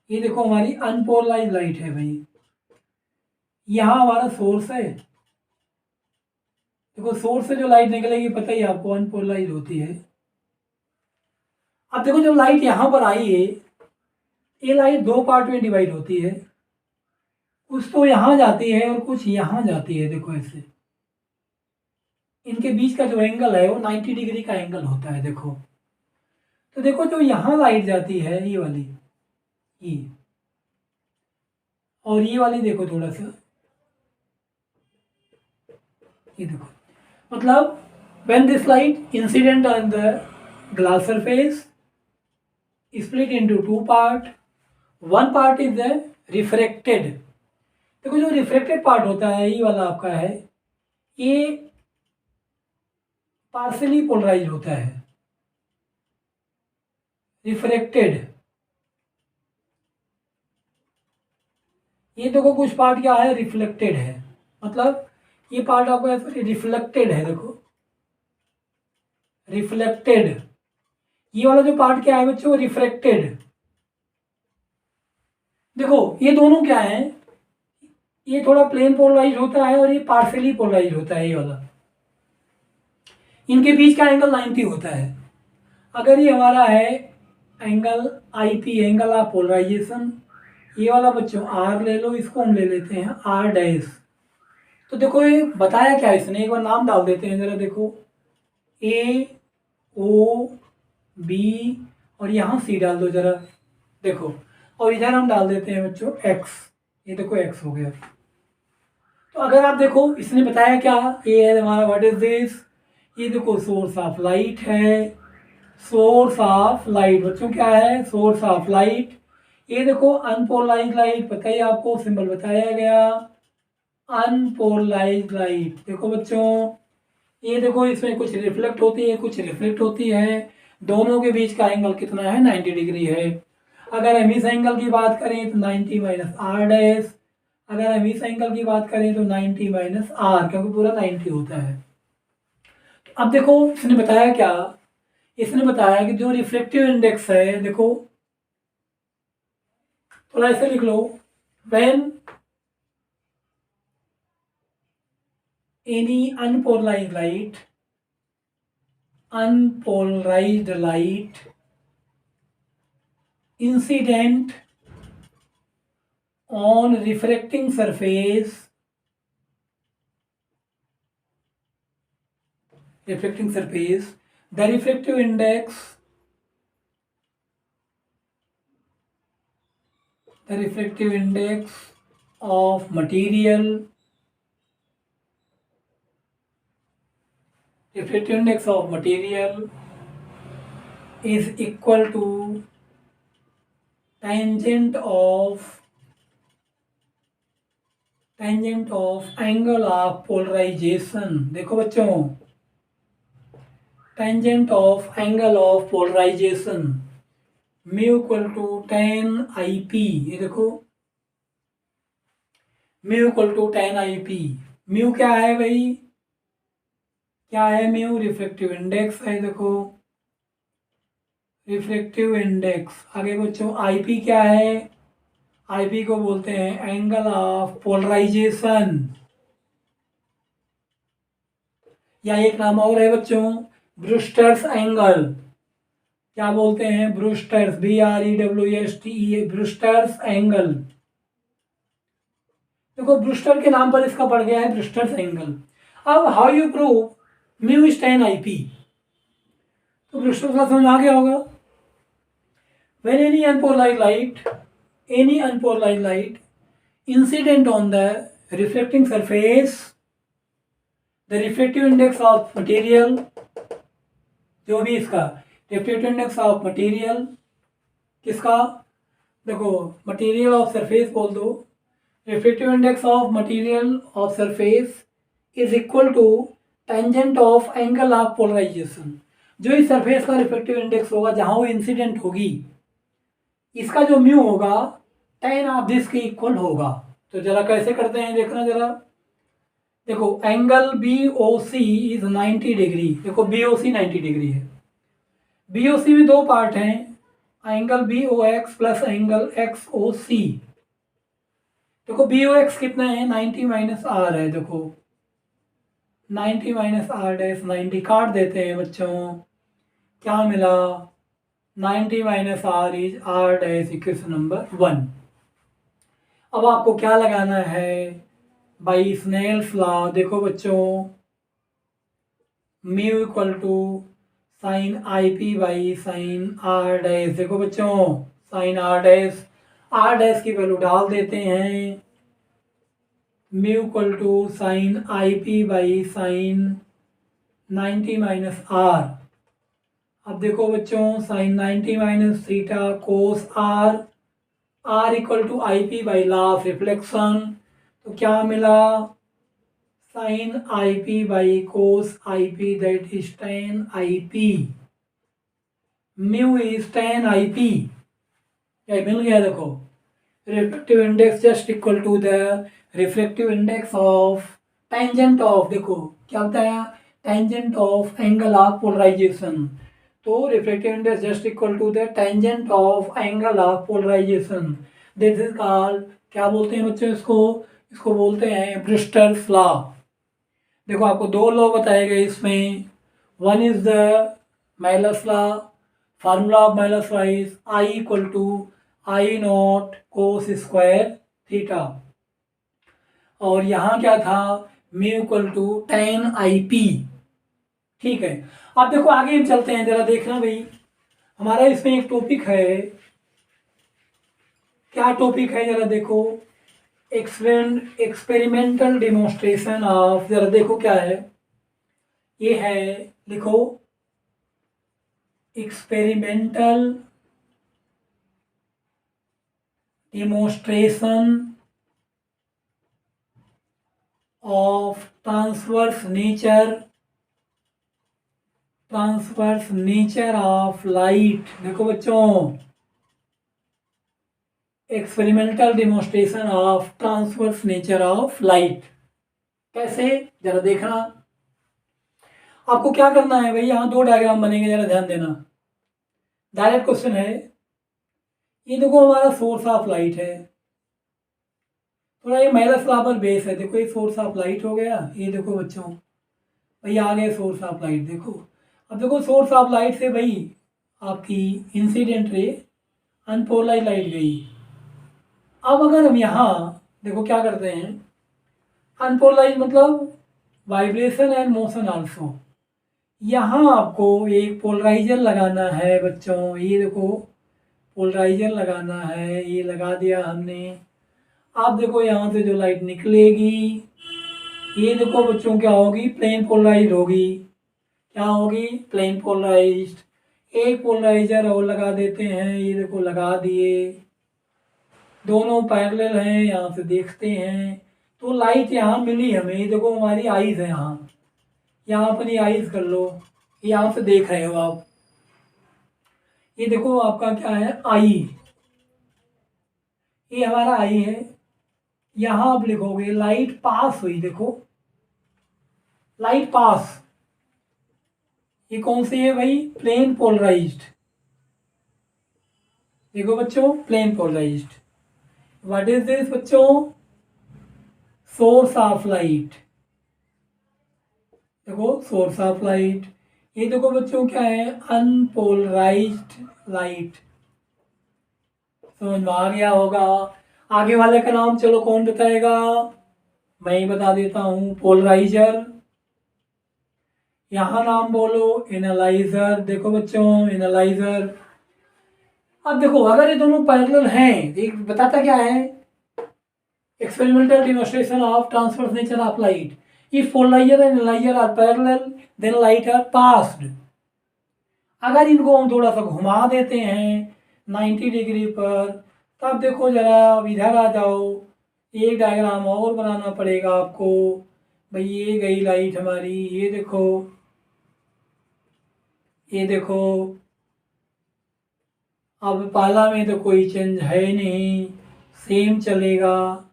ये देखो हमारी अनपोलराइज लाइट है भाई, यहां हमारा सोर्स है। देखो सोर्स से जो लाइट निकलेगी पता ही आपको अनपोलराइज होती है। अब देखो जब लाइट यहां पर आई है, ये लाइट दो पार्ट में डिवाइड होती है, कुछ तो यहाँ जाती है और कुछ यहाँ जाती है। देखो ऐसे इनके बीच का जो एंगल है वो 90 डिग्री का एंगल होता है। देखो तो देखो जो यहाँ लाइट जाती है ये वाली, ये और ये वाली देखो थोड़ा सा, ये देखो मतलब when this light incident on the glass surface split into two part, one part is the refracted। देखो जो रिफ्लेक्टेड पार्ट होता है ये वाला आपका है, ये पार्शियली पोलराइज होता है, रिफ्लेक्टेड। ये देखो कुछ पार्ट क्या है? रिफ्लेक्टेड है, मतलब ये पार्ट आपका ऐसा रिफ्लेक्टेड है। देखो रिफ्लेक्टेड, ये वाला जो पार्ट क्या है बच्चों? रिफ्रैक्टेड। देखो ये दोनों क्या है? ये थोड़ा प्लेन पोलराइज होता है और ये पार्शियली पोलराइज होता है, ये वाला। इनके बीच का एंगल 90 होता है। अगर ये हमारा है angle IP, angle of polarisation, ये वाला बच्चों आर ले लो, इसको हम ले लेते हैं आर डैश। तो देखो ये बताया क्या इसने, एक बार नाम डाल देते हैं जरा। देखो ए ओ बी और यहाँ सी डाल दो जरा। देखो और इधर हम डाल देते हैं बच्चों एक्स। ये देखो एक्स हो गया। तो अगर आप देखो इसने बताया क्या, ये है हमारा व्हाट इज दिस, ये देखो सोर्स ऑफ लाइट है। सोर्स ऑफ लाइट बच्चों क्या है? Source of light. ये देखो अनपोलराइज लाइट, पता ही आपको, सिंबल बताया गया अनपोलराइज लाइट। देखो बच्चों ये देखो इसमें कुछ रिफ्लेक्ट होती है, कुछ रिफ्लेक्ट होती है, दोनों के बीच का एंगल कितना है? 90 डिग्री है। अगर हम इस एंगल की बात करें तो 90 माइनस आर डैश, अगर हम इस एंगल की बात करें तो 90 माइनस आर, क्योंकि पूरा 90 होता है। अब देखो इसने बताया क्या, इसने बताया कि जो रिफ्लेक्टिव इंडेक्स है, देखो थोड़ा ऐसे लिख लो, when any unpolarized light incident on refracting surface, the refractive index of material is equal to tangent of angle of polarization। देखो बच्चों, tangent of angle of polarization mu equal to tan IP। ये देखो mu equal to tan IP। Mu क्या है भाई, क्या है mu? Refractive index है। देखो रिफ्रैक्टिव इंडेक्स। आगे बच्चों आईपी क्या है? आईपी को बोलते हैं एंगल ऑफ पोलराइजेशन, या एक नाम और है बच्चों ब्रूस्टर्स एंगल। क्या बोलते हैं? Brewster's, BREWSTE, Brewster's angle. देखो ब्रूस्टर के नाम पर इसका पड़ गया है ब्रूस्टर्स एंगल। अब how you prove mu is tan IP? तो ब्रूस्टर का समझ आ गया होगा। When any unpolarized light incident on the reflecting surface, the refractive index of material, जो भी इसका refractive index of material, किसका? देखो मटेरियल ऑफ सरफेस बोल दो। refractive index of material of surface is equal to tangent of angle of polarization। जो इस surface का रिफ्लेक्टिव इंडेक्स होगा जहां वो इंसिडेंट होगी, इसका जो म्यू होगा tan ऑफ दिस के इक्वल होगा। तो जरा कैसे करते हैं देखना जरा। देखो एंगल BOC इज 90 डिग्री। देखो BOC 90 डिग्री है। BOC में दो पार्ट हैं, angle BOX plus angle XOC। देखो BOX कितना है? 90 माइनस R है। देखो 90 माइनस R डैश 90 काट देते हैं बच्चों, क्या मिला? 90 minus R is R dash equation number 1। अब आपको क्या लगाना है? By Snell's law. देखो बच्चों mu equal to sine IP by sine R dash. देखो बच्चों साइन R डैश की वैल्यू डाल देते हैं, mu equal to sine IP by sine 90 minus R। अब देखो बच्चों sine 90 minus theta cos R equal to IP by law of reflection. तो क्या मिला? Sign IP by cos IP that is tan IP। Mu is tan IP। क्या मिल गया? देखो reflective index just equal to the reflective index of tangent of, देखो क्या होता है? Tangent of angle of polarisation. तो reflective index just equal to the tangent of angle of polarisation. This is called, क्या बोलते हैं बच्चों इसको बोलते हैं ब्रूस्टर्स लॉ। देखो आपको दो लॉ बताए गए इसमें। One is the Malus law. Formula of Malus law is I equal to I naught cos square theta. और यहाँ क्या था? Mu equal to tan IP। ठीक है, अब देखो आगे हम चलते हैं, जरा देखना भाई हमारा इसमें एक टॉपिक है। क्या टॉपिक है जरा देखो, एक्सपेरिमेंटल डिमोन्स्ट्रेशन ऑफ। जरा देखो क्या है, ये है, लिखो experimental demonstration of transverse nature of light. देखो बच्चों experimental demonstration of transverse nature of light. कैसे? जरा देखना। आपको क्या करना है भाई, यहाँ दो डायग्राम बनेंगे, जरा ध्यान देना। डायरेक्ट क्वेश्चन है, ये देखो हमारा सोर्स ऑफ लाइट है, थोड़ा ये माइनस बराबर बेस है। देखो ये सोर्स ऑफ लाइट हो गया, ये देखो बच्चों भाई आ गया सोर्स ऑफ लाइट। देखो अब देखो सोर्स ऑफ लाइट से भाई आपकी इंसिडेंट रे अनपोलराइज लाइट गई। अब अगर हम यहाँ देखो क्या करते हैं, अनपोलराइज मतलब वाइब्रेशन एंड मोशन आल्सो। यहाँ आपको एक पोलराइजर लगाना है बच्चों, ये देखो पोलराइजर लगाना है, ये लगा दिया हमने। आप देखो यहाँ से जो लाइट निकलेगी ये देखो बच्चों क्या होगी, प्लेन पोलराइज होगी। क्या होगी, प्लेन पोलराइज्ड। एक पोलराइजर और लगा देते हैं, ये देखो लगा दिए, दोनों पैरेलल हैं, यहाँ से देखते हैं तो लाइट यहाँ मिली हमें। ये देखो हमारी आइज है, यहाँ अपनी आइज कर लो, यहाँ से देख रहे हो आप। ये देखो आपका क्या है, आई, ये हमारा आई है। यहाँ आप लिखोगे लाइट पास हुई, देखो लाइट पास, ये कौन सी है भाई, प्लेन पोलराइज्ड। देखो बच्चों plane polarised. What is this बच्चों, सोर्स ऑफ लाइट। देखो सोर्स ऑफ लाइट। ये देखो बच्चों क्या है, अनपोलराइज्ड लाइट। समझ में आ गया होगा। आगे वाले का नाम चलो कौन बताएगा, मैं ही बता देता हूँ, पोलराइजर। यहाँ नाम बोलो एनालाइजर। देखो बच्चों एनालाइजर। अब देखो अगर ये दोनों पैरेलल हैं, एक बताता क्या है, experimental demonstration of transverse nature of light. If polariser and analyser are parallel then light are passed. अगर इनको हम थोड़ा सा घुमा देते हैं 90 डिग्री पर, तब देखो जरा इधर आ जाओ, एक डायग्राम और बनाना पड़ेगा आपको। भाई ये गई लाइट हमारी, ये देखो, ये देखो। अब पहला में तो कोई चेंज है नहीं, सेम चलेगा।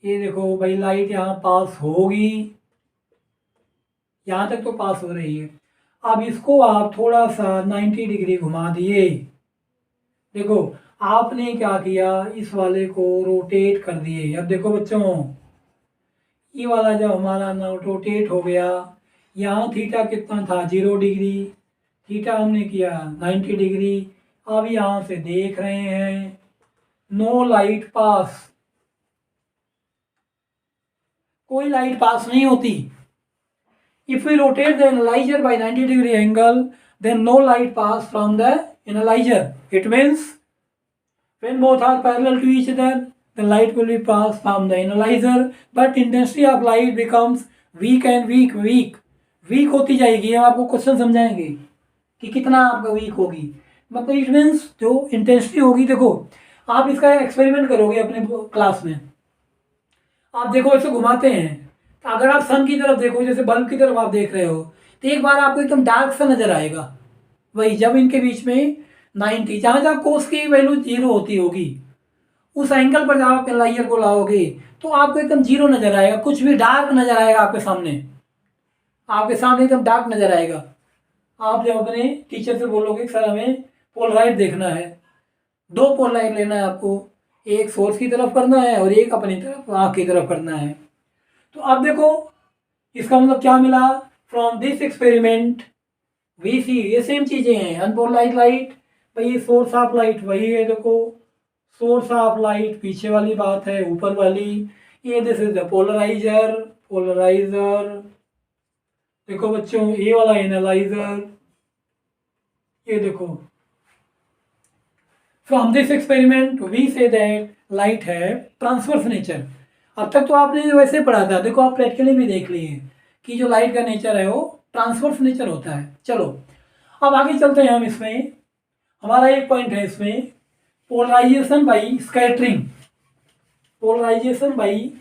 ये देखो भाई लाइट यहाँ पास होगी, यहाँ तक तो पास हो रही है। अब इसको आप थोड़ा सा 90 डिग्री घुमा दिए। देखो आपने क्या किया, इस वाले को रोटेट कर दिए। अब देखो बच्चों ये वाला जब हमारा ना रोटेट हो गया, यहाँ थीटा कितना था, 0 डिग्री, थीटा हमने किया 90 डिग्री। अब यहाँ से देख रहे हैं नो लाइट पास, कोई लाइट पास नहीं होती। If we rotate the analyser by 90 degree angle then no light pass from the analyzer. It means when both are parallel to each other the light will be passed from the analyzer, but intensity of light becomes weak and weak होती जाएगी। हम आपको question समझाएंगे कि कितना आपका week होगी, मतलब इट मीन्स जो इंटेंसिटी होगी। देखो आप इसका एक्सपेरिमेंट करोगे अपने क्लास में, आप देखो ऐसे घुमाते हैं, तो अगर आप सन की तरफ देखो, जैसे बल्ब की तरफ आप देख रहे हो, तो एक बार आपको एकदम डार्क सा नजर आएगा। वही जब इनके बीच में 90, जहाँ जहाँ कोस की वैल्यू 0 होती होगी, उस एंगल पर जब आप एनालाइजर को लाओगे तो आपको एकदम 0 नजर आएगा, कुछ भी डार्क नजर आएगा आपके सामने, एकदम डार्क नजर आएगा। आप जब अपने टीचर से बोलोगे सर हमें पोलराइट देखना है, 2 पोलराइट लेना है आपको, एक सोर्स की तरफ करना है और एक अपनी तरफ आँख की तरफ करना है। तो अब देखो इसका मतलब क्या मिला, फ्रॉम दिस एक्सपेरिमेंट वी सी, ये सेम चीज़ें हैं। अनपोलराइज्ड लाइट, भाई ये सोर्स ऑफ लाइट वही है, देखो सोर्स ऑफ लाइट पीछे वाली बात है, ऊपर वाली ये दिस इज द पोलराइजर। देखो बच्चों ये वाला एनालाइजर, ये देखो। From this experiment we see that light है ट्रांसवर्स नेचर। अब तक तो आपने वैसे पढ़ा था, देखो आप प्रैक्टिकली भी देख लिए कि जो लाइट का नेचर है वो ट्रांसवर्स नेचर होता है। चलो अब आगे चलते हैं हम। इसमें हमारा एक पॉइंट है इसमें, polarisation by scattering. Polarisation by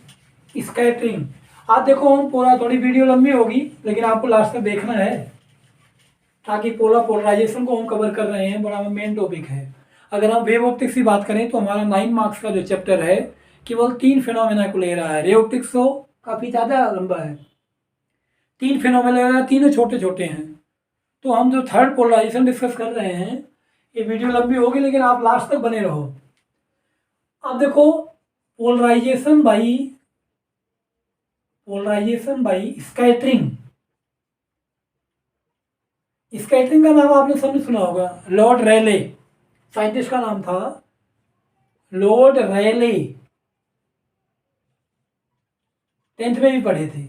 scattering. आप देखो हम पूरा, थोड़ी वीडियो लंबी होगी लेकिन आपको लास्ट तक देखना है, ताकि पोलराइजेशन को हम कवर कर रहे हैं, बड़ा मेन टॉपिक है। अगर हम वेव ऑप्टिक्स की बात करें तो हमारा 9 मार्क्स का जो चैप्टर है केवल 3 फिनोमेना को ले रहा है। रे ऑप्टिक्स तो काफ़ी ज़्यादा लंबा है, 3 फिनोमेना ले रहा है, तीनों छोटे छोटे हैं। तो हम जो थर्ड पोलराइजेशन डिस्कस कर रहे हैं, ये वीडियो लंबी होगी लेकिन आप लास्ट तक बने रहो। अब देखो पोलराइजेशन बाई स्कैटरिंग। स्कैटरिंग का नाम आपने सबने सुना होगा, लॉर्ड रेले, साइंटिस्ट का नाम था लॉर्ड रेले, 10th में भी पढ़े थे।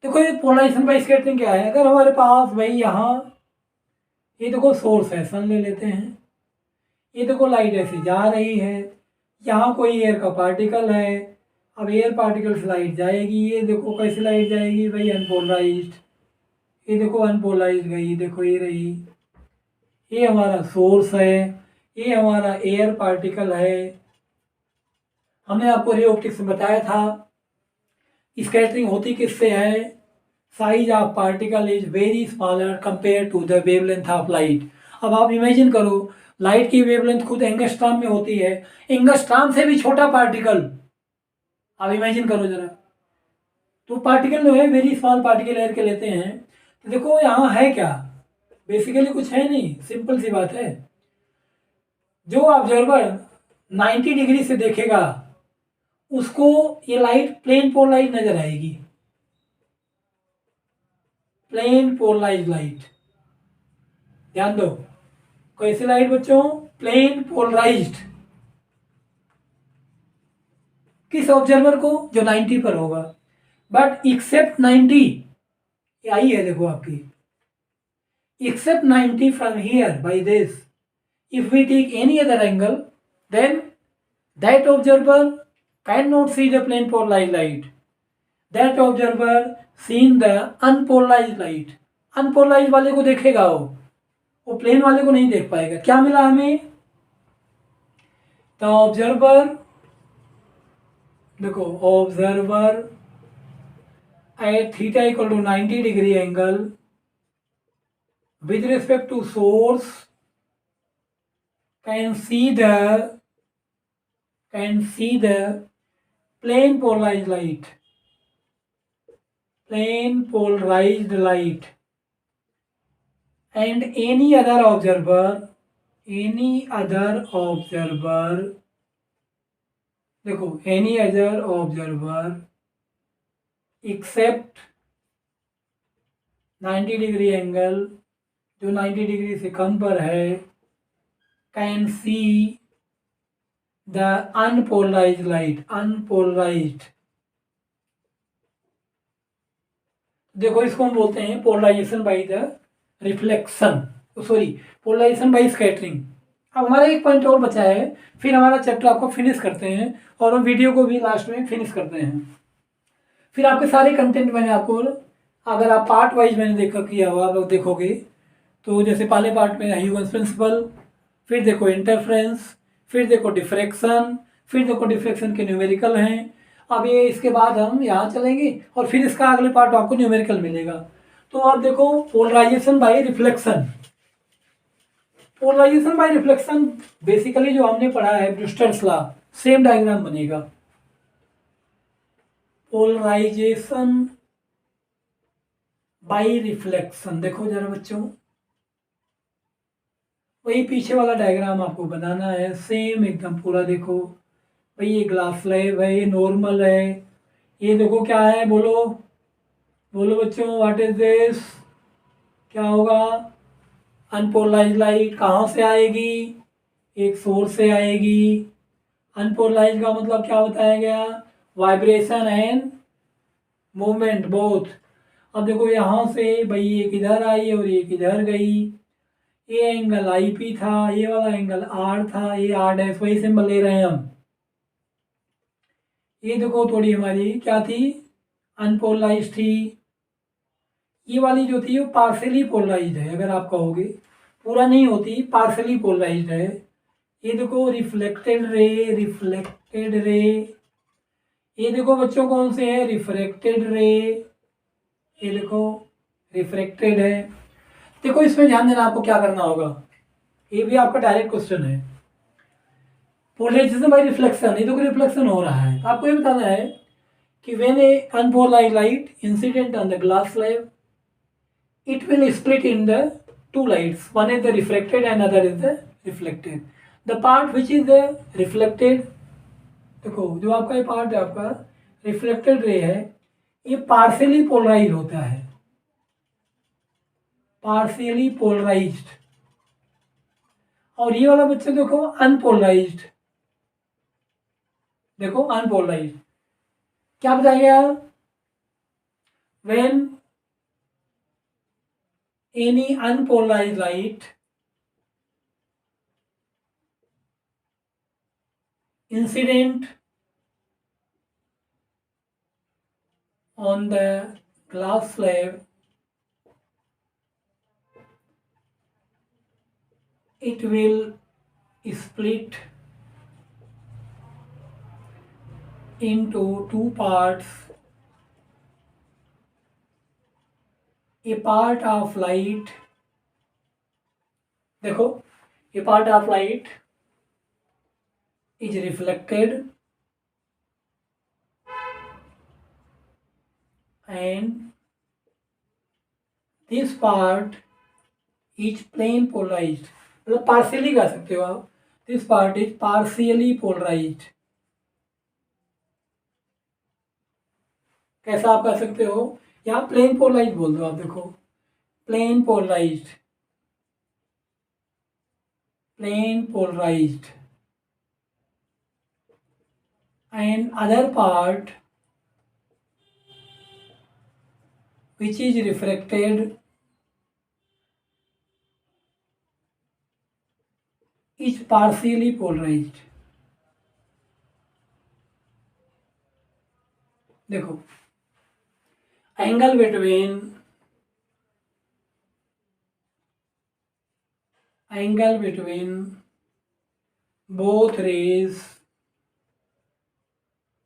देखो ये पोलराइजेशन बाई स्कैटरिंग क्या है, अगर हमारे पास भाई यहाँ ये देखो सोर्स है, सन ले लेते हैं, ये देखो लाइट ऐसे जा रही है, यहाँ कोई एयर का पार्टिकल है, अब एयर पार्टिकल से लाइट जाएगी, ये देखो कैसे लाइट जाएगी भाई अनपोलराइज्ड, ये देखो अनपोलराइज्ड गई, देखो ये रही, ये हमारा सोर्स है, ये हमारा एयर पार्टिकल है। हमने आपको रे ऑप्टिक्स में बताया था स्कैटरिंग होती किससे है, size of particle is very smaller compare to the wavelength of light. अब आप इमेजिन करो लाइट की वेवलेंथ खुद एंगस्ट्रॉम में होती है, एंगस्ट्रॉम से भी छोटा पार्टिकल, आप इमेजिन करो जरा। तो पार्टिकल जो है वेरी स्मॉल पार्टिकल एयर के लेते हैं। तो देखो यहाँ है क्या, बेसिकली कुछ है नहीं, सिंपल सी बात है। जो ऑब्जर्वर 90 डिग्री से देखेगा उसको ये लाइट प्लेन पोलराइज नजर आएगी, प्लेन पोलराइज लाइट। ध्यान दो कैसी लाइट बच्चों, प्लेन पोलराइज्ड। किस ऑब्जर्वर को, जो 90 पर होगा। बट एक्सेप्ट 90, ये आई है देखो आपकी, except 90 from here by this, if we take any other angle then that observer cannot see the plane polarized light, that observer seen the unpolarized light। unpolarized वाले को देखेगा वो प्लेन वाले को नहीं देख पाएगा। क्या मिला हमें, तो ऑब्जर्वर, देखो observer at theta equal to 90 degree angle with respect to source can see the plane polarized light, and any other observer देखो any other observer except 90 degree angle, जो 90 डिग्री से कम पर है, can see the unpolarised light, unpolarised. देखो इसको हम बोलते हैं polarization by the reflection, sorry polarisation by scattering. अब हमारा एक पॉइंट और बचा है, फिर हमारा चैप्टर आपको फिनिश करते हैं और हम वीडियो को भी लास्ट में फिनिश करते हैं। फिर आपके सारे कंटेंट मैंने आपको, अगर आप पार्ट वाइज मैंने देखा किया हुआ आप देखोगे तो जैसे पहले पार्ट में ह्यूजेंस प्रिंसिपल, फिर देखो इंटरफ्रेंस, फिर देखो डिफ्रैक्शन, फिर देखो डिफ्रैक्शन के न्यूमेरिकल हैं। अब ये इसके बाद हम यहाँ चलेंगे और फिर इसका अगले पार्ट आपको न्यूमेरिकल मिलेगा। तो आप देखो polarisation by reflection, polarisation by reflection basically जो हमने पढ़ा है ब्रूस्टर्स लॉ, सेम डायग्राम बनेगा। पोलराइजेशन बाय रिफ्लेक्शन, देखो जरा बच्चों वही पीछे वाला डायग्राम आपको बनाना है, सेम एकदम पूरा। देखो भाई ये ग्लास स्लैब है, ये नॉर्मल है, ये देखो क्या है, बोलो बोलो बच्चों व्हाट इज दिस, क्या होगा, अनपोलराइज्ड लाइट कहाँ से आएगी, एक सोर्स से आएगी। अनपोलराइज्ड का मतलब क्या बताया गया, वाइब्रेशन एंड मूवमेंट बोथ। अब देखो यहाँ से भाई एक इधर आई और एक इधर गई, ये एंगल आई पी था, ये वाला एंगल आर था, ये आर डैश, वही सिंबल ले रहे हैं हम। ये देखो थोड़ी हमारी क्या थी, अनपोलराइज्ड थी, ये वाली जो थी वो पार्शियली पोलराइज्ड है, अगर आप कहोगे पूरा नहीं होती, पार्शियली पोलराइज्ड है। ये देखो रिफ्लेक्टेड रे, रिफ्लेक्टेड रे, ये देखो बच्चों कौन से है, रिफ्रैक्टेड रे, ये देखो रिफ्रैक्टेड है। देखो इसमें ध्यान देना, आपको क्या करना होगा, ये भी आपका डायरेक्ट क्वेश्चन है। पोलराइजेशन बाय रिफ्लेक्शन, ये देखो रिफ्लेक्शन हो रहा है, तो आपको ये बताना है कि when A unpolarised light incident on the glass slab, it will split in the two lights. One is the refracted and other is the reflected. The part which is the reflected, देखो जो आपका ये part है आपका reflected ray है, ये partially polarise होता है, पार्शियली पोलराइज्ड। और ये वाला बच्चे देखो अनपोलराइज्ड, देखो अनपोलराइज्ड। क्या बताइए यार, when any unpolarized light incident on the glass slab, it will split into two parts. A part of light, देखो a part of light is reflected and this part is plane polarized, मतलब partially कह सकते हो आप, this part is partially polarized। कैसा आप कह सकते हो, यहाँ प्लेन पोलराइज बोल दो आप, देखो plane polarised, plane polarised and other part which is refracted is partially polarized। देखो angle between both rays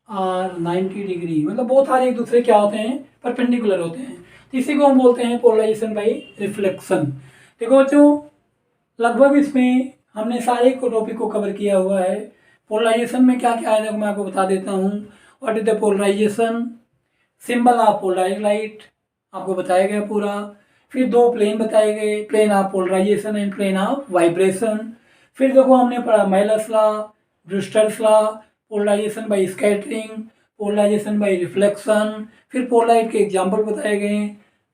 are 90 degree, मतलब बोथ आर एक दूसरे क्या होते हैं, परपेंडिकुलर होते हैं। तो इसी को हम बोलते हैं पोलराइजेशन बाय रिफ्लेक्शन। देखो बच्चों लगभग इसमें हमने सारे टॉपिक को कवर किया हुआ है। पोलराइजेशन में क्या क्या है देखो मैं आपको बता देता हूँ। What is the polarisation, symbol of polarise light आपको बताया गया पूरा। फिर दो प्लेन बताए गए, plane of polarisation and plane of vibration. फिर देखो हमने पढ़ा Malus law, Brewster's law, polarisation by scattering, polarisation by reflection, फिर पोलराइट के एग्जाम्पल बताए गए।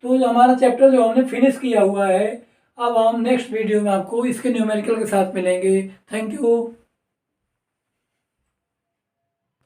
तो जो हमारा चैप्टर जो हमने फिनिश किया हुआ है, अब हम नेक्स्ट वीडियो में आपको इसके न्यूमेरिकल के साथ मिलेंगे। Thank you.